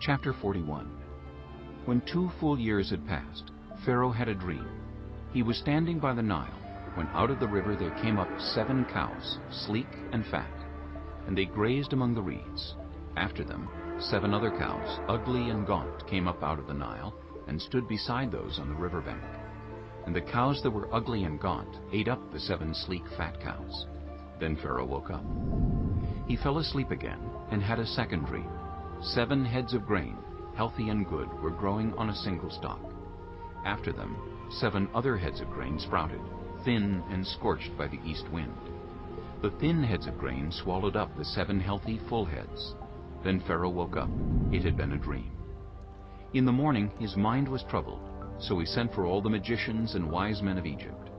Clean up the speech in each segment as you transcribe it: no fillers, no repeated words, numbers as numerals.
Chapter 41. When 2 full years had passed, Pharaoh had a dream. He was standing by the Nile, when out of the river there came up 7 cows, sleek and fat, and they grazed among the reeds. After them 7 other cows, ugly and gaunt, came up out of the Nile, and stood beside those on the riverbank. And the cows that were ugly and gaunt ate up the 7 sleek fat cows. Then Pharaoh woke up. He fell asleep again, and had a second dream. 7 heads of grain, healthy and good, were growing on a single stalk. After them 7 other heads of grain sprouted, thin and scorched by the east wind. The thin heads of grain swallowed up the 7 healthy full heads. Then Pharaoh woke up. It had been a dream. In the morning his mind was troubled, so he sent for all the magicians and wise men of Egypt.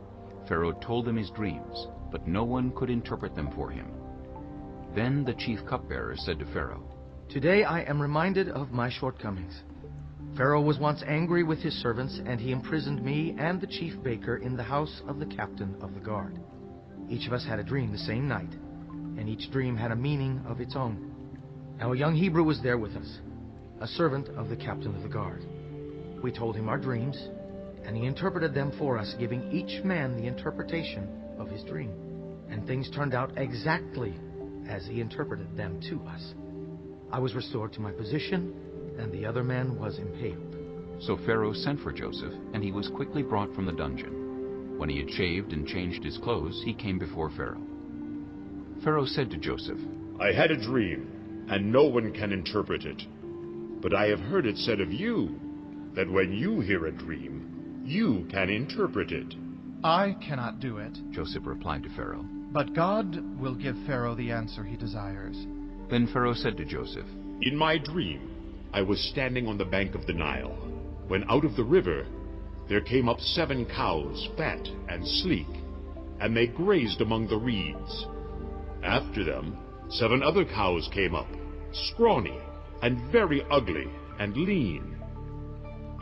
Pharaoh told them his dreams, but no one could interpret them for him. Then the chief cupbearer said to Pharaoh, "Today I am reminded of my shortcomings. Pharaoh was once angry with his servants, and he imprisoned me and the chief baker in the house of the captain of the guard. Each of us had a dream the same night, and each dream had a meaning of its own. Now a young Hebrew was there with us, a servant of the captain of the guard. We told him our dreams, and he interpreted them for us, giving each man the interpretation of his dream. And things turned out exactly as he interpreted them to us. I was restored to my position, and the other man was impaled." So Pharaoh sent for Joseph, and he was quickly brought from the dungeon. When he had shaved and changed his clothes, he came before Pharaoh. Pharaoh said to Joseph, "I had a dream, and no one can interpret it. But I have heard it said of you, that when you hear a dream, you can interpret it." "I cannot do it," Joseph replied to Pharaoh. "but God will give Pharaoh the answer he desires." Then Pharaoh said to Joseph, "In my dream, I was standing on the bank of the Nile, when out of the river there came up 7 cows, fat and sleek, and they grazed among the reeds. After them 7 other cows came up, scrawny and very ugly and lean.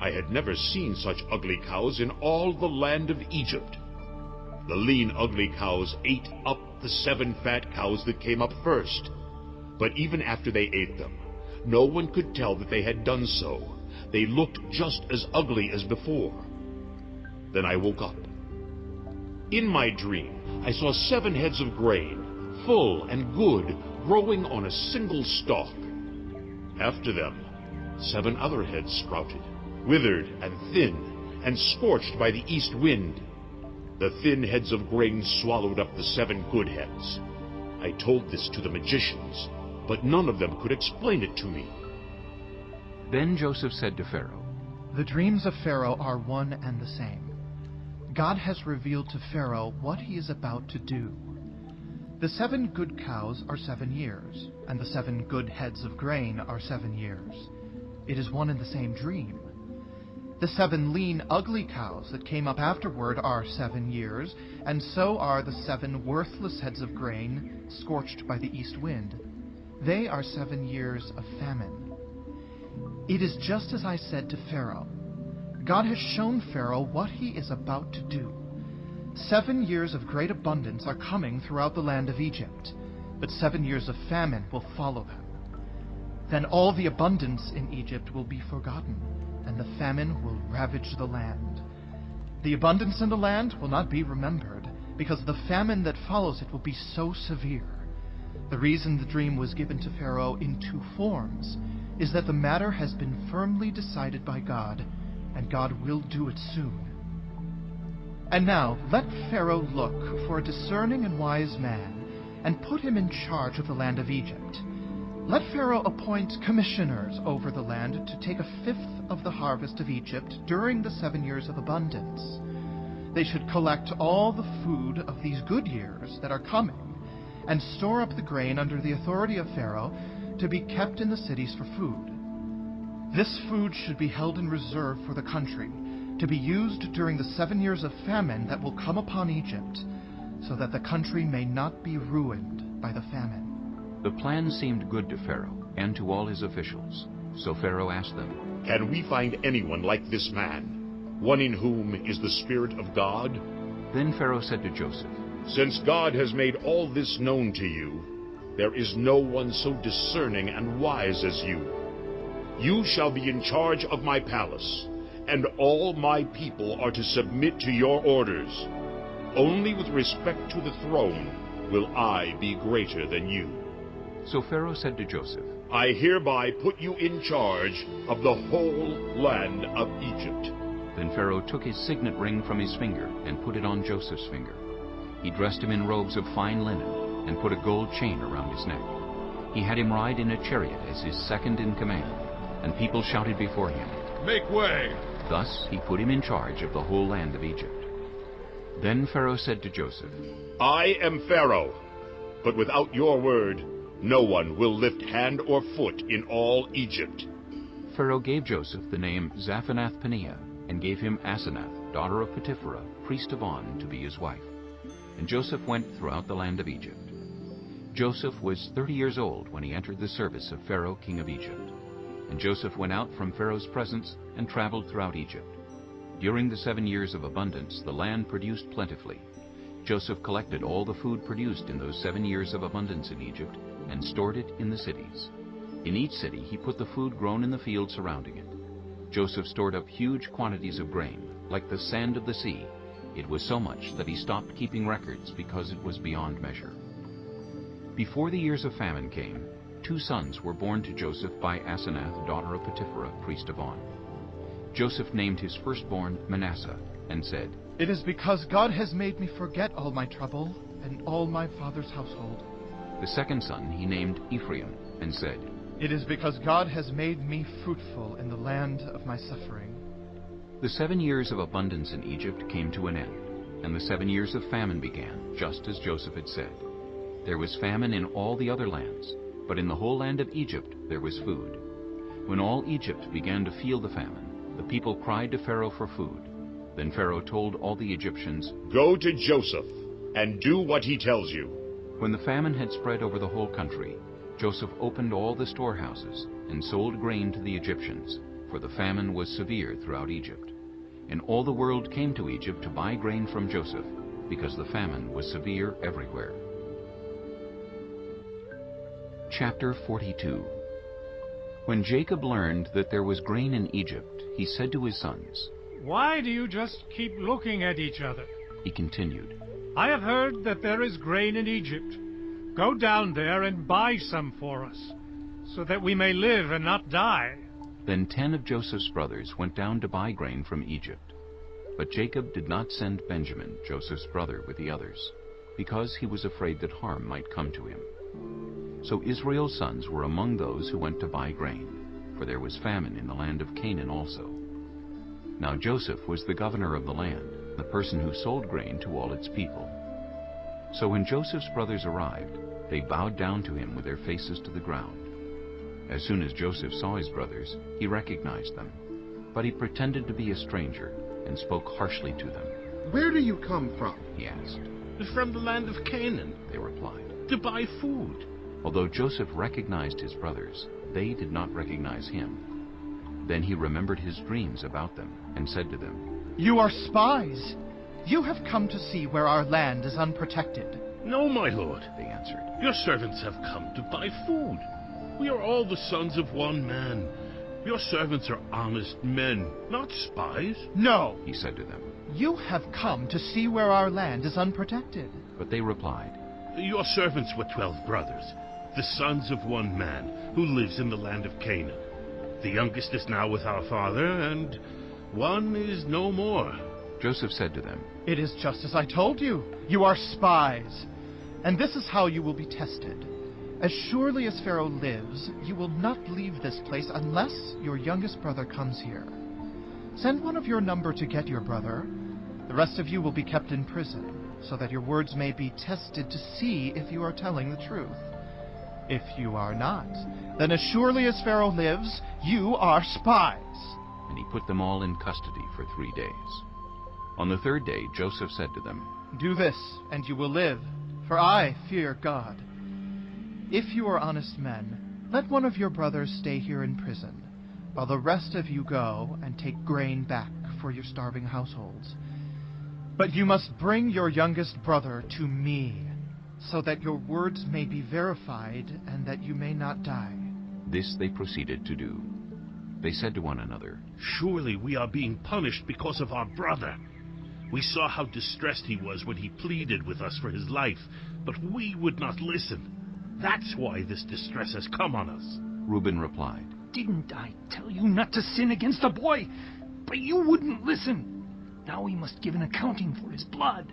I had never seen such ugly cows in all the land of Egypt. The lean, ugly cows ate up the 7 fat cows that came up first. But even after they ate them, no one could tell that they had done so. They looked just as ugly as before. Then I woke up. In my dream, I saw 7 heads of grain, full and good, growing on a single stalk. After them 7 other heads sprouted, withered and thin, and scorched by the east wind. The thin heads of grain swallowed up the 7 good heads. I told this to the magicians, but none of them could explain it to me." Then Joseph said to Pharaoh, "The dreams of Pharaoh are one and the same. God has revealed to Pharaoh what he is about to do. The 7 good cows are 7 years, and the 7 good heads of grain are 7 years. It is one and the same dream. The 7 lean, ugly cows that came up afterward are 7 years, and so are the 7 worthless heads of grain scorched by the east wind. They are 7 years of famine. It is just as I said to Pharaoh. God has shown Pharaoh what he is about to do. 7 years of great abundance are coming throughout the land of Egypt, but 7 years of famine will follow them. Then all the abundance in Egypt will be forgotten, and the famine will ravage the land. The abundance in the land will not be remembered, because the famine that follows it will be so severe. The reason the dream was given to Pharaoh in 2 forms is that the matter has been firmly decided by God, and God will do it soon. And now let Pharaoh look for a discerning and wise man, and put him in charge of the land of Egypt. Let Pharaoh appoint commissioners over the land to take 1/5 of the harvest of Egypt during the 7 years of abundance. They should collect all the food of these good years that are coming, and store up the grain under the authority of Pharaoh to be kept in the cities for food. This food should be held in reserve for the country, to be used during the 7 years of famine that will come upon Egypt, so that the country may not be ruined by the famine." The plan seemed good to Pharaoh and to all his officials. So Pharaoh asked them, "Can we find anyone like this man, one in whom is the Spirit of God?" Then Pharaoh said to Joseph, "Since God has made all this known to you, there is no one so discerning and wise as you. You shall be in charge of my palace, and all my people are to submit to your orders. Only with respect to the throne will I be greater than you. So Pharaoh said to Joseph, I hereby put you in charge of the whole land of Egypt. Then Pharaoh took his signet ring from his finger and put it on Joseph's finger. He dressed him in robes of fine linen and put a gold chain around his neck. He had him ride in a chariot as his second in command, and people shouted before him, Make way! Thus he put him in charge of the whole land of Egypt. Then Pharaoh said to Joseph, I am Pharaoh, but without your word, no one will lift hand or foot in all Egypt. Pharaoh gave Joseph the name Zaphanath-Paneah, and gave him Asenath, daughter of Potipherah, priest of On, to be his wife. And Joseph went throughout the land of Egypt. Joseph was 30 years old when he entered the service of Pharaoh, king of Egypt. And Joseph went out from Pharaoh's presence and traveled throughout Egypt. During the 7 years of abundance, the land produced plentifully. Joseph collected all the food produced in those 7 years of abundance in Egypt and stored it in the cities. In each city he put the food grown in the field surrounding it. Joseph stored up huge quantities of grain, like the sand of the sea. It was so much that he stopped keeping records because it was beyond measure. Before the years of famine came, 2 sons were born to Joseph by Asenath, daughter of Potipherah, priest of On. Joseph named his firstborn Manasseh, and said, It is because God has made me forget all my trouble and all my father's household. The second son he named Ephraim, and said, It is because God has made me fruitful in the land of my suffering. The 7 years of abundance in Egypt came to an end, and the 7 years of famine began, just as Joseph had said. There was famine in all the other lands, but in the whole land of Egypt there was food. When all Egypt began to feel the famine, the people cried to Pharaoh for food. Then Pharaoh told all the Egyptians, Go to Joseph, and do what he tells you. When the famine had spread over the whole country, Joseph opened all the storehouses and sold grain to the Egyptians, for the famine was severe throughout Egypt. And all the world came to Egypt to buy grain from Joseph, because the famine was severe everywhere. Chapter 42. When Jacob learned that there was grain in Egypt, he said to his sons, Why do you just keep looking at each other? He continued, I have heard that there is grain in Egypt. Go down there and buy some for us, so that we may live and not die. Then 10 of Joseph's brothers went down to buy grain from Egypt. But Jacob did not send Benjamin, Joseph's brother, with the others, because he was afraid that harm might come to him. So Israel's sons were among those who went to buy grain, for there was famine in the land of Canaan also. Now Joseph was the governor of the land, the person who sold grain to all its people. So when Joseph's brothers arrived, they bowed down to him with their faces to the ground. As soon as Joseph saw his brothers, he recognized them, but he pretended to be a stranger and spoke harshly to them. Where do you come from? He asked. From the land of Canaan, They replied. to buy food. Although Joseph recognized his brothers, they did not recognize him. Then he remembered his dreams about them and said to them, You are spies. You have come to see where our land is unprotected. No, my lord. They answered. Your servants have come to buy food. We are all the sons of one man. Your servants are honest men, not spies. No, He said to them. you have come to see where our land is unprotected. But they replied, Your servants were 12 brothers, the sons of one man, who lives in the land of Canaan. The youngest is now with our father, and one is no more. Joseph said to them, It is just as I told you. You are spies. And this is how you will be tested. As surely as Pharaoh lives, you will not leave this place unless your youngest brother comes here. Send one of your number to get your brother. The rest of you will be kept in prison, so that your words may be tested to see if you are telling the truth. If you are not, then as surely as Pharaoh lives, you are spies. and he put them all in custody for 3 days. On the 3rd day Joseph said to them, Do this, and you will live, for I fear God. If you are honest men, let one of your brothers stay here in prison, while the rest of you go and take grain back for your starving households. But you must bring your youngest brother to me, so that your words may be verified and that you may not die. This they proceeded to do. They said to one another, "Surely we are being punished because of our brother. We saw how distressed he was when he pleaded with us for his life, but we would not listen. That's why this distress has come on us." Reuben replied, "Didn't I tell you not to sin against the boy? But you wouldn't listen. Now he must give an accounting for his blood."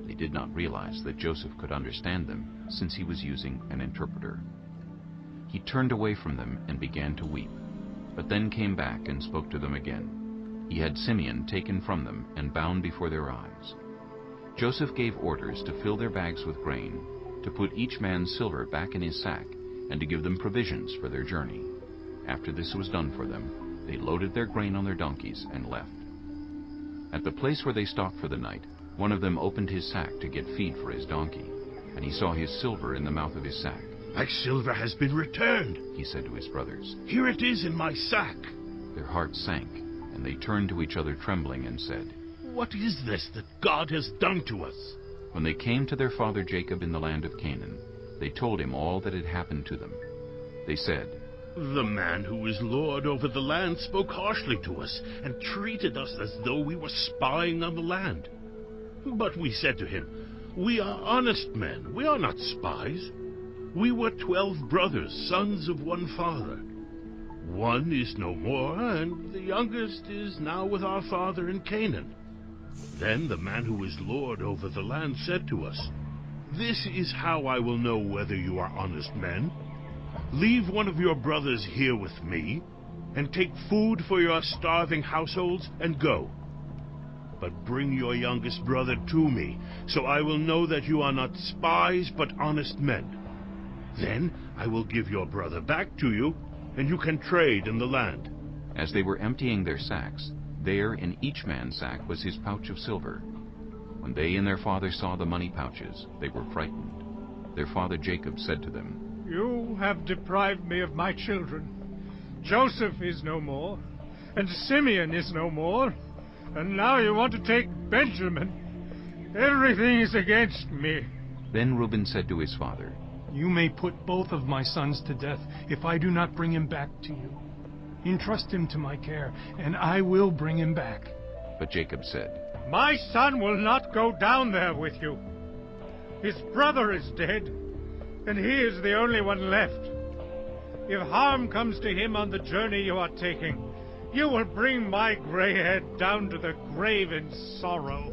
They did not realize that Joseph could understand them, since he was using an interpreter. He turned away from them and began to weep, but then came back and spoke to them again. He had Simeon taken from them and bound before their eyes. Joseph gave orders to fill their bags with grain, to put each man's silver back in his sack, and to give them provisions for their journey. After this was done for them, they loaded their grain on their donkeys and left. At the place where they stopped for the night, one of them opened his sack to get feed for his donkey, and he saw his silver in the mouth of his sack. "My silver has been returned," He said to his brothers. "Here it is in my sack." Their hearts sank, and they turned to each other trembling and said, "What is this that God has done to us?" When they came to their father Jacob in the land of Canaan, they told him all that had happened to them. They said, "The man who is lord over the land spoke harshly to us and treated us as though we were spying on the land. But we said to him, 'We are honest men, we are not spies. We were 12 brothers, sons of one father. One is no more, and the youngest is now with our father in Canaan.' Then the man who is lord over the land said to us, 'This is how I will know whether you are honest men. Leave one of your brothers here with me, and take food for your starving households, and go. But bring your youngest brother to me, so I will know that you are not spies, but honest men. Then I will give your brother back to you, and you can trade in the land.'" As they were emptying their sacks, there in each man's sack was his pouch of silver. When they and their father saw the money pouches, they were frightened. Their father Jacob said to them, You have deprived me of my children. Joseph is no more, and Simeon is no more, and now you want to take Benjamin. Everything is against me. Then Reuben said to his father, "You may put both of my sons to death if I do not bring him back to you. Entrust him to my care, and I will bring him back." But Jacob said, My son will not go down there with you. His brother is dead, and he is the only one left. If harm comes to him on the journey you are taking, you will bring my gray head down to the grave in sorrow.